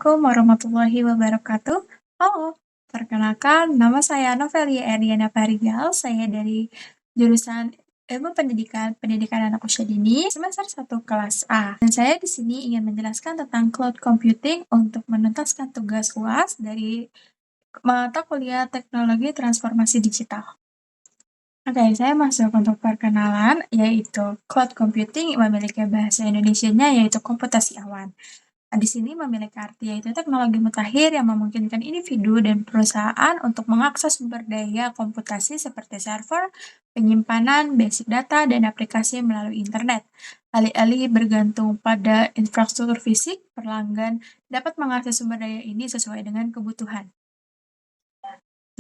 Assalamualaikum warahmatullahi wabarakatuh. Halo, perkenalkan nama saya Novelia Erdiana Parigal. Saya dari jurusan Ilmu Pendidikan, Pendidikan Anak Usia Dini, semester 1 kelas A. Dan saya di sini ingin menjelaskan tentang cloud computing untuk menuntaskan tugas UAS dari mata kuliah Teknologi Transformasi Digital. Oke, saya masuk untuk perkenalan, yaitu cloud computing memiliki bahasa Indonesianya yaitu komputasi awan. Nah, di sini memiliki arti yaitu teknologi mutakhir yang memungkinkan individu dan perusahaan untuk mengakses sumber daya komputasi seperti server, penyimpanan, basic data, dan aplikasi melalui internet. Alih-alih bergantung pada infrastruktur fisik, pelanggan dapat mengakses sumber daya ini sesuai dengan kebutuhan.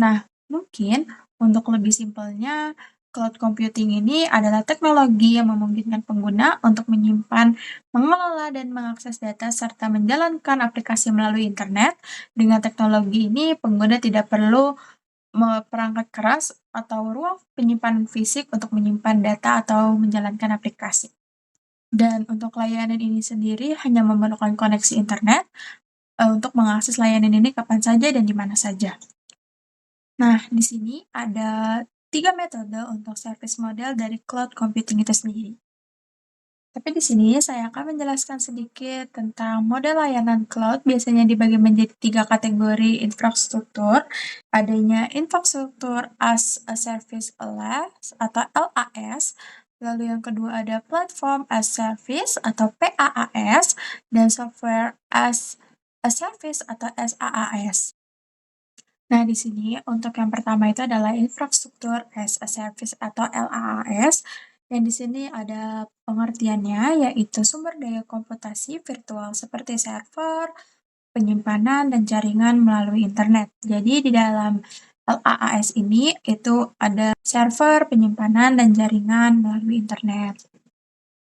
Nah, mungkin untuk lebih simpelnya, cloud computing ini adalah teknologi yang memungkinkan pengguna untuk menyimpan, mengelola, dan mengakses data serta menjalankan aplikasi melalui internet. Dengan teknologi ini, pengguna tidak perlu perangkat keras atau ruang penyimpanan fisik untuk menyimpan data atau menjalankan aplikasi. Dan untuk layanan ini sendiri hanya memerlukan koneksi internet untuk mengakses layanan ini kapan saja dan di mana saja. Nah, di sini ada 3 metode untuk service model dari cloud computing itu sendiri. Tapi di sini saya akan menjelaskan sedikit tentang model layanan cloud biasanya dibagi menjadi 3 kategori infrastruktur. Adanya infrastruktur as a service LAS atau LAS, lalu yang kedua ada platform as service atau PaaS, dan software as a service atau SaaS. Nah, di sini untuk yang pertama itu adalah infrastruktur as a service atau LaaS, yang di sini ada pengertiannya yaitu sumber daya komputasi virtual seperti server, penyimpanan, dan jaringan melalui internet. Jadi di dalam LaaS ini itu ada server, penyimpanan, dan jaringan melalui internet.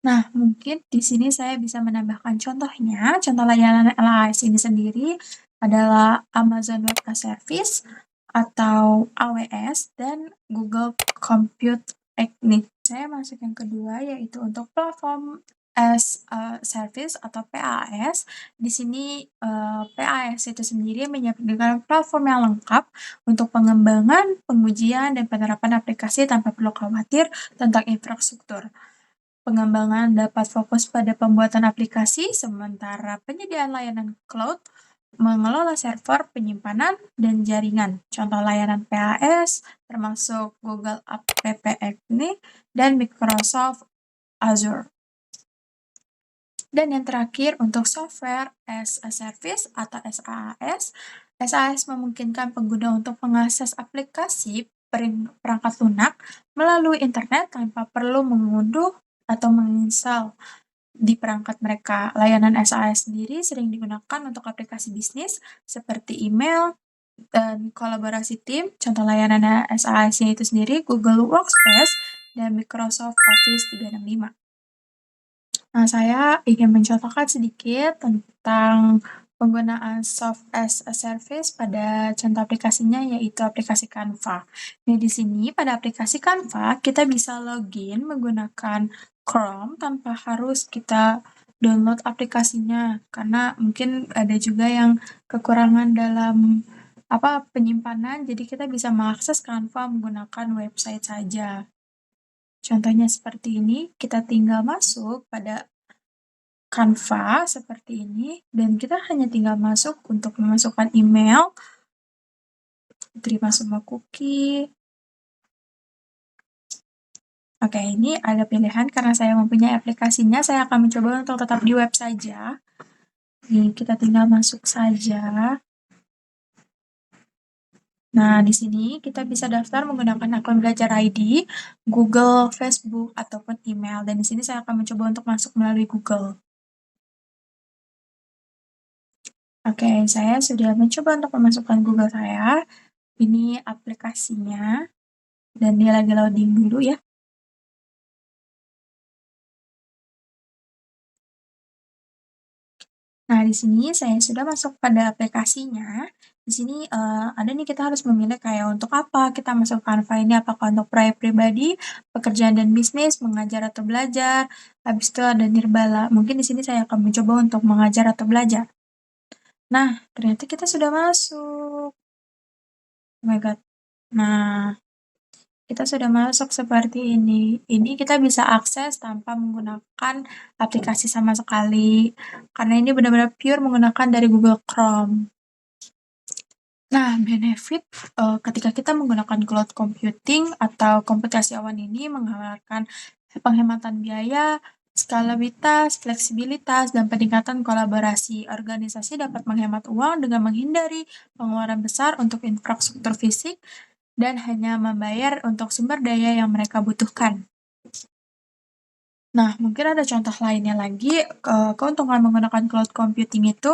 Nah, mungkin di sini saya bisa menambahkan contohnya. Contoh layanan LaaS ini sendiri adalah Amazon Web as Service atau AWS dan Google Compute Technic. Saya masuk yang kedua yaitu untuk platform as a service atau PaaS. Di sini PaaS itu sendiri menyediakan platform yang lengkap untuk pengembangan, pengujian, dan penerapan aplikasi tanpa perlu khawatir tentang infrastruktur. Pengembangan dapat fokus pada pembuatan aplikasi, sementara penyediaan layanan cloud mengelola server, penyimpanan, dan jaringan. Contoh layanan PaaS termasuk Google App ini dan Microsoft Azure. Dan yang terakhir untuk software as a service atau SaaS. SaaS memungkinkan pengguna untuk mengakses aplikasi perangkat lunak melalui internet tanpa perlu mengunduh atau menginstal di perangkat mereka. Layanan SaaS sendiri sering digunakan untuk aplikasi bisnis seperti email dan kolaborasi tim. Contoh layanan SaaS-nya itu sendiri Google Workspace dan Microsoft Office 365. Nah, saya ingin mencontohkan sedikit tentang penggunaan soft as a service pada contoh aplikasinya yaitu aplikasi Canva. Nah, di sini pada aplikasi Canva kita bisa login menggunakan Chrome tanpa harus kita download aplikasinya karena mungkin ada juga yang kekurangan dalam penyimpanan, jadi kita bisa mengakses Canva menggunakan website saja. Contohnya seperti ini, kita tinggal masuk pada Canva seperti ini, dan kita hanya tinggal masuk untuk memasukkan email, terima semua cookie. Oke, ini ada pilihan karena saya mempunyai aplikasinya, saya akan mencoba untuk tetap di web saja. Nih, kita tinggal masuk saja. Nah, di sini kita bisa daftar menggunakan akun Belajar ID, Google, Facebook, ataupun email. Dan di sini saya akan mencoba untuk masuk melalui Google. Oke, saya sudah mencoba untuk memasukkan Google saya. Ini aplikasinya. Dan dia lagi loading dulu ya. Nah, di sini saya sudah masuk pada aplikasinya. Di sini ada nih kita harus memilih kayak untuk apa kita masuk Canva ini, apakah untuk proyek pribadi, pekerjaan dan bisnis, mengajar atau belajar. Habis itu ada Nirbala. Mungkin di sini saya akan mencoba untuk mengajar atau belajar. Nah, ternyata kita sudah masuk. Oh my god. Nah, kita sudah masuk seperti ini. Ini kita bisa akses tanpa menggunakan aplikasi sama sekali, karena ini benar-benar pure menggunakan dari Google Chrome. Nah, benefit, ketika kita menggunakan cloud computing atau komputasi awan ini menghasilkan penghematan biaya, skalabilitas, fleksibilitas, dan peningkatan kolaborasi. Organisasi dapat menghemat uang dengan menghindari pengeluaran besar untuk infrastruktur fisik dan hanya membayar untuk sumber daya yang mereka butuhkan. Nah, mungkin ada contoh lainnya lagi, keuntungan menggunakan cloud computing itu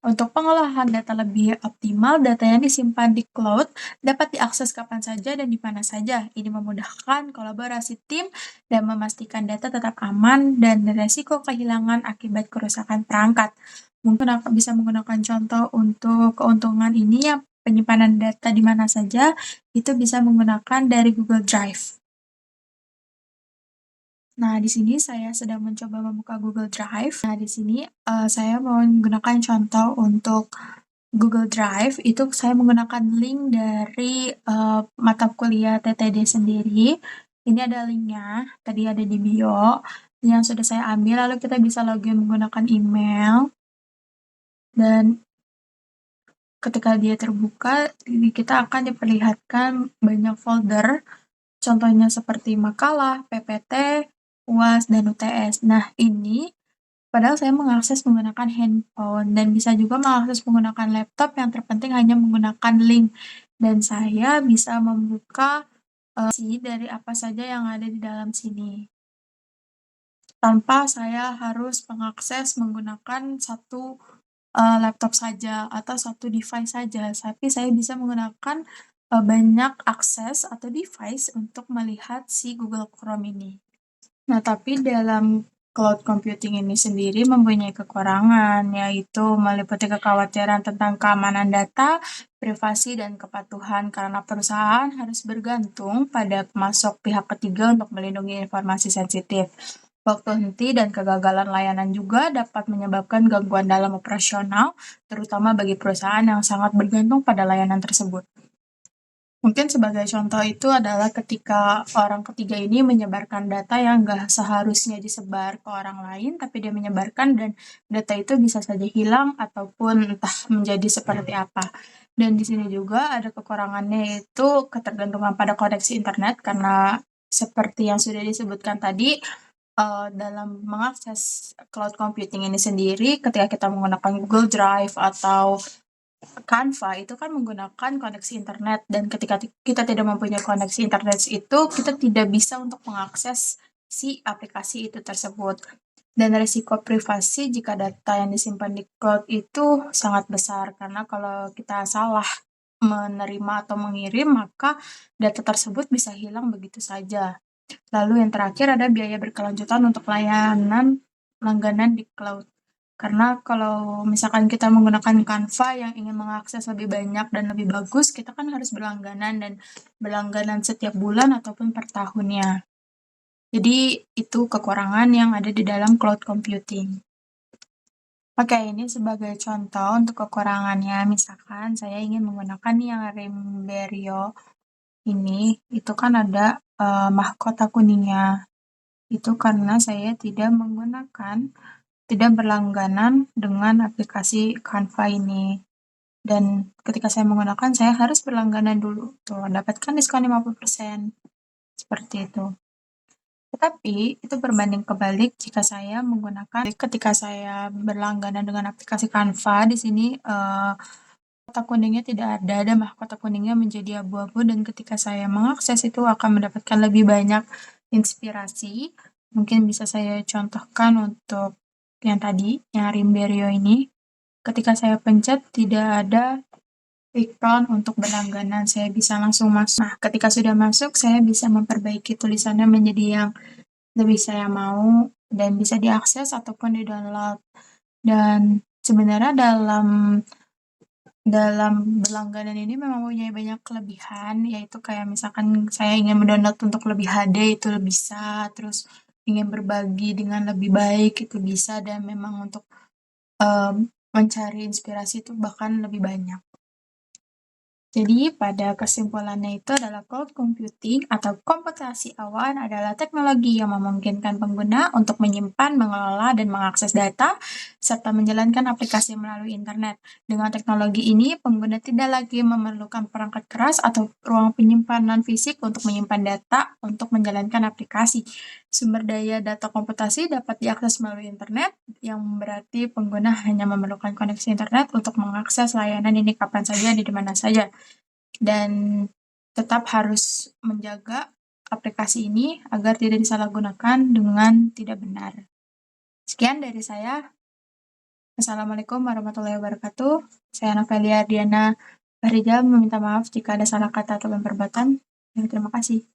untuk pengolahan data lebih optimal, data yang disimpan di cloud dapat diakses kapan saja dan di mana saja. Ini memudahkan kolaborasi tim dan memastikan data tetap aman dan resiko kehilangan akibat kerusakan perangkat. Mungkin aku bisa menggunakan contoh untuk keuntungan ini yang penyimpanan data di mana saja, itu bisa menggunakan dari Google Drive. Nah, di sini saya sedang mencoba membuka Google Drive. Nah, di sini saya mau menggunakan contoh untuk Google Drive. Itu saya menggunakan link dari mata kuliah TTD sendiri. Ini ada linknya, tadi ada di bio yang sudah saya ambil. Lalu kita bisa login menggunakan email. Dan ketika dia terbuka, kita akan diperlihatkan banyak folder. Contohnya seperti makalah, PPT, UAS, dan UTS. Nah, ini padahal saya mengakses menggunakan handphone dan bisa juga mengakses menggunakan laptop yang terpenting hanya menggunakan link. Dan saya bisa membuka dari apa saja yang ada di dalam sini. Tanpa saya harus mengakses menggunakan satu laptop saja atau satu device saja, tapi saya bisa menggunakan banyak akses atau device untuk melihat si Google Chrome ini. Nah, tapi dalam cloud computing ini sendiri mempunyai kekurangan, yaitu meliputi kekhawatiran tentang keamanan data, privasi, dan kepatuhan karena perusahaan harus bergantung pada pemasok pihak ketiga untuk melindungi informasi sensitif. Waktu henti dan kegagalan layanan juga dapat menyebabkan gangguan dalam operasional, terutama bagi perusahaan yang sangat bergantung pada layanan tersebut. Mungkin sebagai contoh itu adalah ketika orang ketiga ini menyebarkan data yang nggak seharusnya disebar ke orang lain, tapi dia menyebarkan dan data itu bisa saja hilang ataupun entah menjadi seperti apa. Dan di sini juga ada kekurangannya yaitu ketergantungan pada koneksi internet karena seperti yang sudah disebutkan tadi, dalam mengakses cloud computing ini sendiri ketika kita menggunakan Google Drive atau Canva itu kan menggunakan koneksi internet dan ketika kita tidak mempunyai koneksi internet itu, kita tidak bisa untuk mengakses si aplikasi itu tersebut. Dan risiko privasi jika data yang disimpan di cloud itu sangat besar karena kalau kita salah menerima atau mengirim, maka data tersebut bisa hilang begitu saja. Lalu yang terakhir ada biaya berkelanjutan untuk layanan langganan di cloud. Karena kalau misalkan kita menggunakan Canva yang ingin mengakses lebih banyak dan lebih bagus, kita kan harus berlangganan dan berlangganan setiap bulan ataupun per tahunnya. Jadi itu kekurangan yang ada di dalam cloud computing. Oke, ini sebagai contoh untuk kekurangannya. Misalkan saya ingin menggunakan yang Rimberio ini, itu kan ada mahkota kuningnya. Itu karena saya tidak berlangganan dengan aplikasi Canva ini. Dan ketika saya menggunakan, saya harus berlangganan dulu. Tuh, dapatkan diskon 50%. Seperti itu. Tetapi, itu berbanding kebalik jika saya ketika saya berlangganan dengan aplikasi Canva, di sini mahkota kuningnya tidak ada, dan mahkota kuningnya menjadi abu-abu, dan ketika saya mengakses itu akan mendapatkan lebih banyak inspirasi. Mungkin bisa saya contohkan untuk yang tadi, yang Rimberio ini. Ketika saya pencet, tidak ada iklan untuk berlangganan, saya bisa langsung masuk. Nah, ketika sudah masuk, saya bisa memperbaiki tulisannya menjadi yang lebih saya mau, dan bisa diakses ataupun di-download. Dan sebenarnya dalam berlangganan ini memang mempunyai banyak kelebihan, yaitu kayak misalkan saya ingin mendownload untuk lebih HD itu bisa, terus ingin berbagi dengan lebih baik itu bisa, dan memang untuk mencari inspirasi itu bahkan lebih banyak. Jadi pada kesimpulannya itu adalah cloud computing atau komputasi awan adalah teknologi yang memungkinkan pengguna untuk menyimpan, mengelola, dan mengakses data, serta menjalankan aplikasi melalui internet. Dengan teknologi ini, pengguna tidak lagi memerlukan perangkat keras atau ruang penyimpanan fisik untuk menyimpan data untuk menjalankan aplikasi. Sumber daya data komputasi dapat diakses melalui internet, yang berarti pengguna hanya memerlukan koneksi internet untuk mengakses layanan ini kapan saja, di mana saja. Dan tetap harus menjaga aplikasi ini agar tidak disalahgunakan dengan tidak benar. Sekian dari saya. Assalamualaikum warahmatullahi wabarakatuh. Saya Novelia Diana Farijal meminta maaf jika ada salah kata atau perbuatan. Terima kasih.